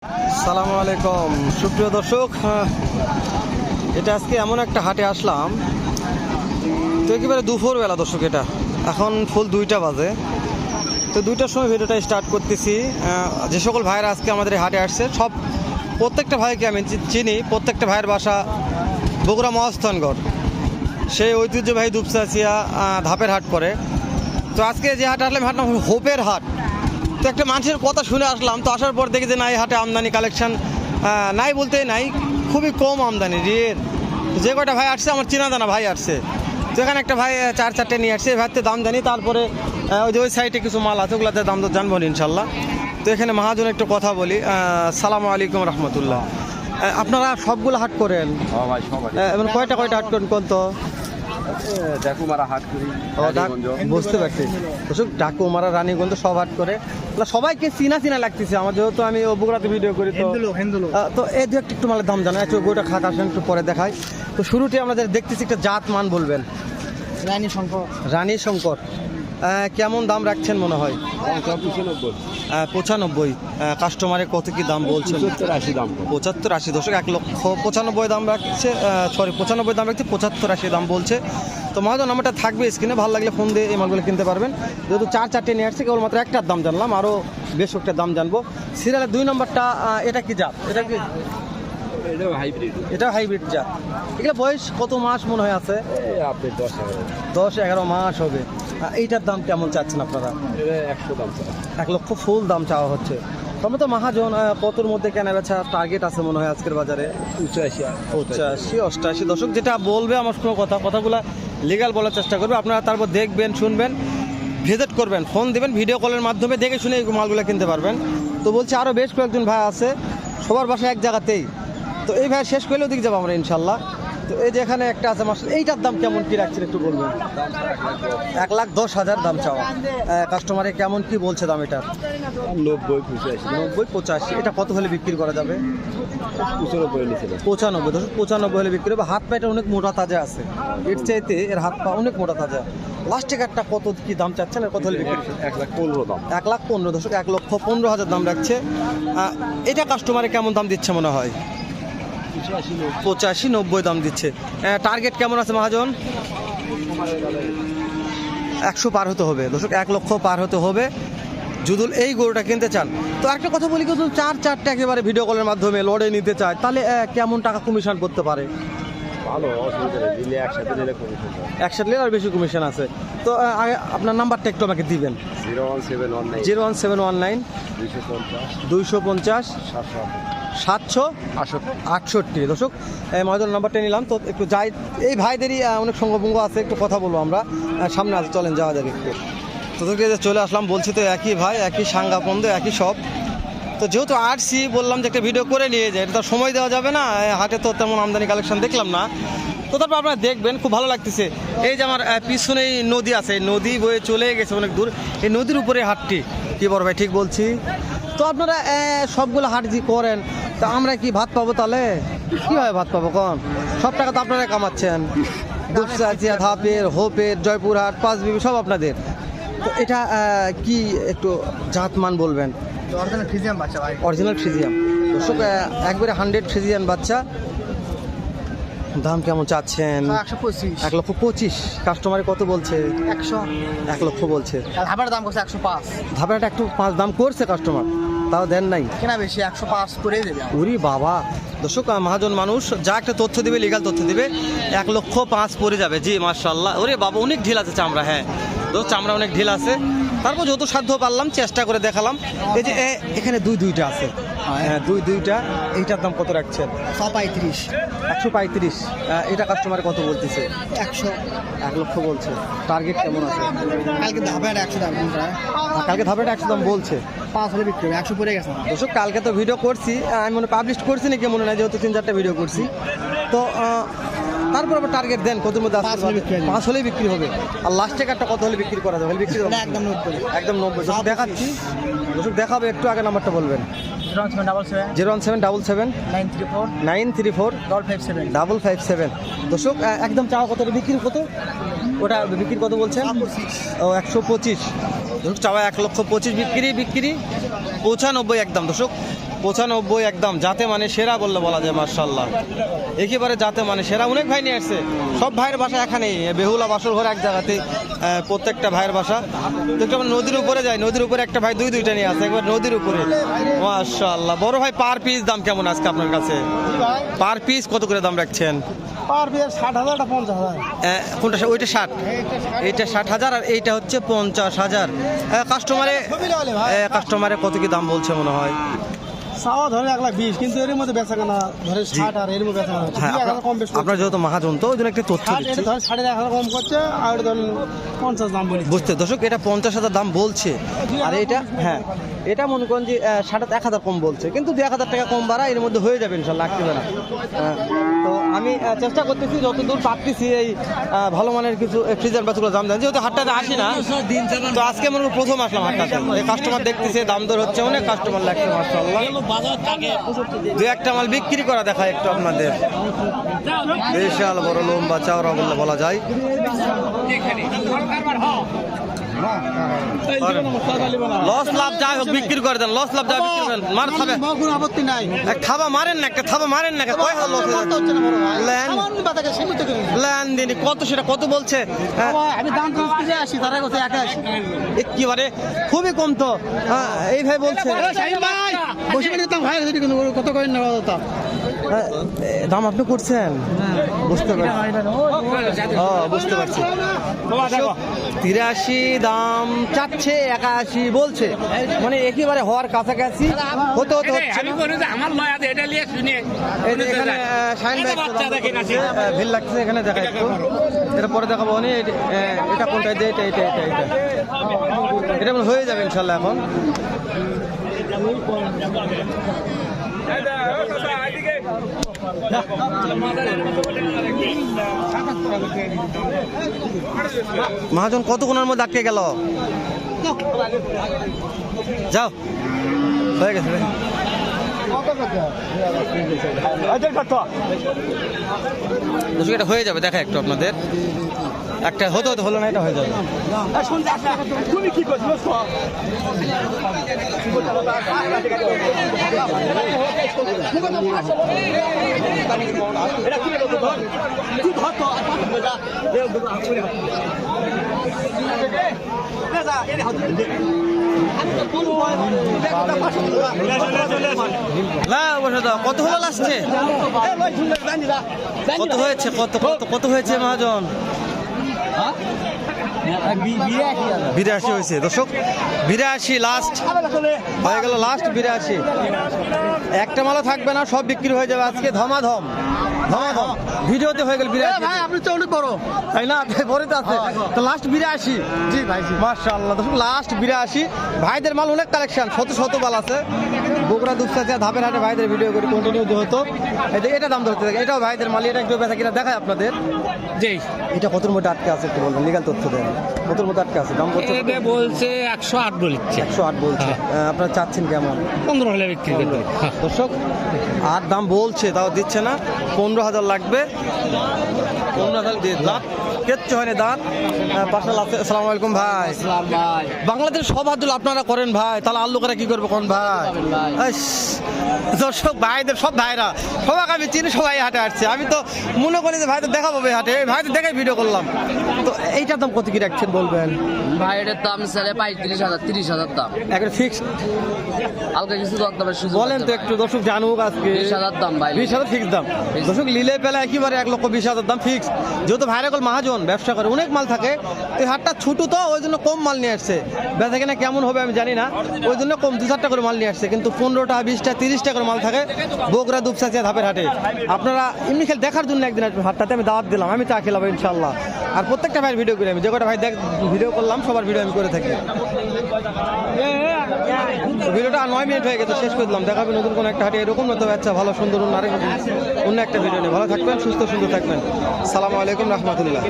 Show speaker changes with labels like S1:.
S1: আসসালামু আলাইকুম সুপ্রিয় দর্শক, এটা আজকে এমন একটা হাটে আসলাম তো একেবারে দুপুরবেলা দর্শক। এটা এখন ফুল 2টা বাজে, তো 2টার সময় ভিডিওটা স্টার্ট করতেছি। যে সকল ভাইরা আজকে আমাদের এই হাটে আসছে প্রত্যেকটা ভাইকে আমি চিনি। প্রত্যেকটা ভাইয়ের বাসা বগুড়া মহাস্থানগড়, সেই ঐতিহ্যবাহী দুপচাচিয়া ধাপের হাট করে। তো আজকে যে হাটে আসলাম হাট নাম হোপের হাট। তো একটা মানুষের কথা শুনে আসলাম, তো আসার পর দেখি যে না, এই হাটে আমদানি কালেকশন নাই বলতেই নাই, খুবই কম আমদানি রেট। যে কয়টা ভাই আসছে আমার চেনা জানা ভাই আসছে, তো এখানে একটা ভাই 4-4টে নিয়ে আসছে। ভাইতে দাম জানি, তারপরে ওই যে ওই সাইডে কিছু মাল আছে, ওগুলোতে দাম তো জানবো ইনশাল্লাহ। তো এখানে মহাজন একটু কথা বলি। সালামু আলাইকুম রহমতুল্লাহ। আপনারা সবগুলো হাট করেন? এবং কয়টা হাট করেন কোন? তো বুঝতে পারছি দর্শক, ডাকুমারা রানীগঞ্জ সব হাট করে। সবাইকে চিনা লাগতেছে আমার, যেহেতু আমি বগুড়াতে ভিডিও করি। তো এই দু একটু মালের দাম জানা একটু, গোটা খাতা আসেন একটু পরে দেখাই। তো শুরুতে আমাদের দেখতেছি একটা জাত মান বলবেন। রানী শঙ্কর কেমন দাম রাখছেন মনে হয়? 95। কাস্টমারে কত কি দাম বলছেন? 75-80 দর্শক, 1,95,000 দাম রাখছে। 95 দাম রাখছে, 75-80 দাম বলছে। তো মহাজন নাম্বারটা থাকবে স্ক্রিনে, ভালো লাগলে ফোন দিয়ে এই মালগুলো কিনতে পারবেন। যেহেতু 4-4টে নিয়ে আসছে, কেবলমাত্র একটার দাম জানলাম, আরও বেশ একটা দাম জানবো। সিরিয়ালের 2 নম্বরটা এটা কি জাত? এটা কি এটা হাইব্রিড জাত? এগুলো বয়স কত মাস মনে হয় আছে? 10-11 মাস হবে। এইটার দাম কেমন চাচ্ছেন আপনারা? 1 লক্ষ ফুল দাম চাওয়া হচ্ছে। তবে তো মহাজন কতর মধ্যে কেনা বেচা টার্গেট আছে মনে হয় আজকের বাজারে? 85-88 দর্শক, যেটা বলবে আমার কোনো কথাগুলো লিগাল বলার চেষ্টা করবে। আপনারা তারপর দেখবেন, শুনবেন, ভিজিট করবেন, ফোন দেবেন, ভিডিও কলের মাধ্যমে দেখে শুনে এই মালগুলো কিনতে পারবেন। তো বলছি আরও বেশ কয়েকজন ভাই আছে, সবার বাসা এক জায়গাতেই। তো এই ভাই শেষ করলেও দিকে যাবো আমরা ইনশাল্লাহ। তো এই যে এখানে একটা আছে মাস, এইটার দাম কেমন কি রাখছেন একটু বলবেন? 1,10,000 দাম চাওয়া। কাস্টমারে কেমন কি বলছে দাম এটার? 90-85। এটা কত হলে বিক্রি করা যাবে? 95 95 হলে বিক্রি হবে। হাত পাটা অনেক মোটা তাজা আছে, এর চাইতে এর হাত পা অনেক মোটা তাজা। লাস্টের একটা কত কি দাম চাচ্ছেন আর কত হলে বিক্রি?
S2: 1,15,000 দাম।
S1: 1,15,000 দর্শক, 1,15,000 দাম রাখছে। এটা কাস্টমারে কেমন দাম দিচ্ছে মনে হয়? 85-90 দাম দিচ্ছে। টার্গেট কেমন আছে মহাজন? 100 পার হতে হবে দর্শক, 1 লক্ষ পার হতে হবে যদি এই গরুটা কিনতে চান। তো একটা কথা বলি, কেউ 4-4টে একেবারে ভিডিও কলের মাধ্যমে লড়ে নিতে চায়, তাহলে কেমন টাকা কমিশন করতে পারে? একসাথে নিলে আর বেশি কমিশন আছে। তো আপনার নাম্বারটা একটু আমাকে দিবেন। 01719 250 768 দর্শক, মহাজন নাম্বারটা নিলাম। তো একটু যাই, এই ভাইদেরই অনেক সঙ্গভঙ্গ আছে, একটু কথা বলবো আমরা। সামনে আছে, চলেন যাওয়া যাবে একটু। তো চলে আসলাম, বলছি তো একই ভাই, একই সাঙ্গাপন্দ, একই সব। তো যেহেতু আসছি, বললাম যে একটা ভিডিও করে নিয়ে যায়, এটা তো সময় দেওয়া যাবে না, হাটে তো তেমন আমদানি কালেকশন দেখলাম না। তো তারপর আপনারা দেখবেন, খুব ভালো লাগতেছে। এই যে আমার পিছনেই নদী আছে, নদী বয়ে চলে গেছে অনেক দূর, এই নদীর উপরে হাটটি। কি বড় ভাই ঠিক বলছি? তো আপনারা সবগুলো হাট যে করেন, তা আমরা কি ভাত পাবো? তাহলে কীভাবে ভাত পাবো? কোন সব টাকা তো আপনারাই কামাচ্ছেন। দুপচাচিয়া, ধাপের, হোপের, জয়পুরহাট, পাঁচবিবি সব আপনাদের। তো এটা কি একটু জাতমান বলবেন? অরিজিনাল ফ্রিজিয়াম দর্শক, একবারে 100 ফ্রিজিয়ান বাচ্চা। দাম কেমন চাচ্ছেন? 1,25,000। কাস্টমারে কত বলছে? 1 লক্ষ বলছে।
S2: ধাবার দাম করছে 105।
S1: ধাবাটা একটু 5 দাম করছে কাস্টমার, তাও দেন নাই
S2: কেনা বেশি, 105 করে দেবে।
S1: উরি বাবা দর্শক, মহাজন মানুষ যা একটা তথ্য দিবে, লিগাল তথ্য দিবে, 1,05,000 পড়ে যাবে। জি মাশাআল্লাহ। ওরে বাবা, অনেক ঢিল আছে চামড়া। হ্যাঁ দোস্ত, চামড়া অনেক ঢিল আছে। তারপর যত সাধ্য পারলাম চেষ্টা করে দেখালাম। এই যে এখানে দুইটা আছে, হ্যাঁ দুইটা। এইটার দাম কত রাখছেন? 135। এটা কাস্টমার কত বলতেছে? 1 লক্ষ বলছে। টার্গেট কেমন আছে?
S2: কালকে ধাবার 100 দাম।
S1: কালকে ধাবাটা 100 দাম বলছে,
S2: 5 হলে বিক্রি হবে। 100 পড়ে গেছে
S1: দর্শক। কালকে তো ভিডিও করছি, আমি মনে পাবলিশ করছি নাকি মনে নাই, যেহেতু 3-4টা ভিডিও করছি। তো তারপর আবার টার্গেট দেন কত মধ্যে? 5 হলেই বিক্রি হবে। আর লাস্টে একটা কত হলে বিক্রি করা যাবে? বিক্রি হবে একদম 90 দর্শক। দেখাচ্ছি দর্শক, দেখাবে একটু আগে নাম্বারটা বলবেন। 01777 934 557 দর্শক। একদম চাওয়া কত, বিক্রি কত? ওটা বিক্রি কত বলছেন? ও 125 দর্শক, চাওয়া 1,25,000, বিক্রি 95 একদম দর্শক। 95 একদম, যাতে মানে সেরা বললে বলা যায়। মার্শাল্লাহ, একেবারে যাতে মানে সেরা। অনেক ভাই নিয়ে আসছে, সব ভাইয়ের বাসা এখানেই, বেহুলা বাসর ঘর এক জায়গাতে, প্রত্যেকটা ভাইয়ের বাসা। তো একটু আমরা নদীর উপরে যাই, নদীর উপরে একটা ভাই দুইটা নিয়ে আসে, একবার নদীর উপরে। মার্শাল্লাহ, বড় ভাই পার পিস দাম কেমন আজকে আপনার কাছে? পার পিস কত করে দাম রাখছেন?
S2: Per piece 60,000 50,000।
S1: কোনটা? ওইটা 60, এইটা 60,000 আর এইটা হচ্ছে 50,000। কাস্টমারে কত কি দাম বলছে মনে হয়?
S2: চাওয়া ধরে 1,20,000, কিন্তু এর মধ্যে বেচা কেনা ধরে 60, আর এর মধ্যে বেচা কেনা হচ্ছে
S1: হ্যাঁ,
S2: 2,000 কম বেশি।
S1: আপনার যেহেতু মহাজন, তো ওই জন্য একটু তথ্য
S2: 60,
S1: দিচ্ছি।
S2: এটা ধরে 1,500 কম করছে, আর এটা ধরেন 50 দাম বলি।
S1: বুঝতে দর্শক, এটা 50,000 দাম বলছে, আর এটা হ্যাঁ এটা মনে করেন যে 1,000 কম বলছে, কিন্তু 2,000 টাকা কম বাড়া এর মধ্যে হয়ে যাবে ইনশাল্লাহ, লাগবে না। তো আমি চেষ্টা করতেছি যতদূর পারতেছি এই ভালো মানের কিছু ফ্রিজার বাছগুলো দাম দেন, যেহেতু হাটটাতে আসি না, তো আজকে মনে করি প্রথম আসলাম হাটটাতে। এই কাস্টমার দেখতেছে, দাম দর হচ্ছে, অনেক কাস্টমার লাগছে মাশাআল্লাহ। দু একটা মাল বিক্রি করা দেখায় একটু আপনাদের, বিশাল বড় লম্বা চাওড়া বললে বলা যায়। লস লাভ যাই হোক বিক্রি করে দেন, লস লাভ যা বিক্রি করেন, মার খাবে,
S2: কোনো আপত্তি নাই।
S1: খাবা মারেন না, একটা থাবা মারেন না, কয় হাল লস
S2: হচ্ছে না বড় ভাই,
S1: ল্যান্ড
S2: সামান্য বাতাকে সীমিত করে দিন।
S1: ল্যান দিন কত, সেটা কত বলছে? হ্যাঁ,
S2: বাবা, আমি দাম তো 80, তারা কাছে 81।
S1: একেবারে খুবই কম তো। হ্যাঁ, এই ভাই বলছে
S2: ভাই বসে নিতাম ভাই, কত করেন না দাদা?
S1: দাম আপনি করছেন? বুঝতে পারছি, বুঝতে পারছি। 83 দাম চাচ্ছে, 81 বলছে, মানে একেবারে হওয়ার কাছাকাছি হতে হতে হচ্ছে না। এই যে এখানে শাইন ভাই একটু দাম বলছে, ভিড় লাগছে এখানে, দেখা একটু এটা পরে দেখাবো। এটা কোনটা? এটা এটা এটা এটা এটা মনে হয়ে যাবে ইনশাল্লাহ এখন। মহাজন কতক্ষণের মধ্যে আটকে গেল? যাও, হয়ে গেছে। এটা হয়ে যাবে, দেখা একটু আপনাদের, একটা হতে হতে হলো না, এটা হয়ে যাবে। কত হলো লাস্টে? কত হয়েছে? কত কত কত হয়েছে মহাজন? 82 হয়েছে দর্শক, 82 লাস্ট হয়ে গেল, লাস্ট 82। একটা মালও থাকবে না, সব বিক্রি হয়ে যাবে আজকে, ধমাধম ধমাধম। ভিডিওতে হয়ে গেল 82।
S2: ভাই আপনি তো অনেক বড়,
S1: তাই না? পরে তো আছে তো, লাস্ট 82।
S2: জি ভাই,
S1: মাশাআল্লাহ দর্শক, লাস্ট 82। ভাইদের মাল অনেক কালেকশন, শত মাল আছে। বগুড়া দুপচাচিয়া ধাপের হাটে ভাইদের ভিডিও করে কন্টিনিউ হতো। এটা দাম ধরতে থাকে, এটাও ভাইদের মাল, এটা একটু বেচা কিনা দেখায় আপনাদের।
S2: জি,
S1: এটা কতর মধ্যে আটকে আছে একটু বলবেন, লিগাল তথ্য দেন, কতর মধ্যে আটকে আছে? দাম বলছে
S2: বলছে 108 বলছে।
S1: 108 বলছে। আপনারা চাচ্ছেন কেমন?
S2: 15 হলে বিক্রি করবে
S1: দর্শক, আর দাম বলছে, তাও দিচ্ছে না। 15,000 লাগবে, 15,000 দিয়ে দাঁত কিচ্ছু হয়নি, দাঁত পাশাল আছে। আসসালামু আলাইকুম ভাই।
S2: ভাই।
S1: বাংলাদেশের সব হাদুল আপনারা করেন ভাই, তাহলে আল্লু করে কি করবো কোন ভাই? ইস, দর্শক ভাইদের সব ভাইরা সবাই আমি চিনি, সবাই হাটে আসছে। আমি তো মনে করি যে ভাইদের দেখা পাবে হাটে, ভাইদের দেখাই ভিডিও করলাম। তো এইটার দাম কত কি রাখছেন বলবেন?
S3: ভাই এটার দাম চলে 35,000 30,000 দাম,
S1: একবারে ফিক্সড
S3: হালকা কিছু দরদামের সুযোগ
S1: বলেন তো একটু, দর্শক জানুক আজকে।
S3: 20,000 দাম ভাই,
S1: 20,000 ফিক্স দাম। দর্শক লিলে পেলে একেবারে 1,20,000 দাম ফিক্স। যেহেতু ভাইরা কল মহাজন ব্যবসা করে, অনেক মাল থাকে, এই হাটটা ছোট তো, ওই জন্য কম মাল নিয়ে আসছে। বেচা কিনা কেমন হবে আমি জানি না, ওই জন্য কম 2-4টা করে মাল নিয়ে আসছে, কিন্তু 15টা 20টা 30টা করে মাল থাকে বগুড়া দুপচাচিয়া ধাপের হাটে। আপনারা এমনি খেলে দেখার জন্য একদিন আসবেন হাটটাতে, আমি দাওয়াত দিলাম, আমি চা খেলাম ইনশাল্লাহ। আর প্রত্যেকটা ভাইয়ের ভিডিও করি আমি, যে কটা ভাই ভিডিও করলাম সবার ভিডিও আমি করে থাকি। ভিডিওটা 9 মিনিট হয়ে গেছে, শেষ করে দিলাম। দেখাবেন নতুন কোনো একটা হাটে এরকম মতো আচ্ছা ভালো সুন্দর অন্য একটা ভিডিও নিয়ে। ভালো থাকবেন, সুস্থ সুন্দর থাকবেন। সালামু আলাইকুম রহমতুল্লাহ।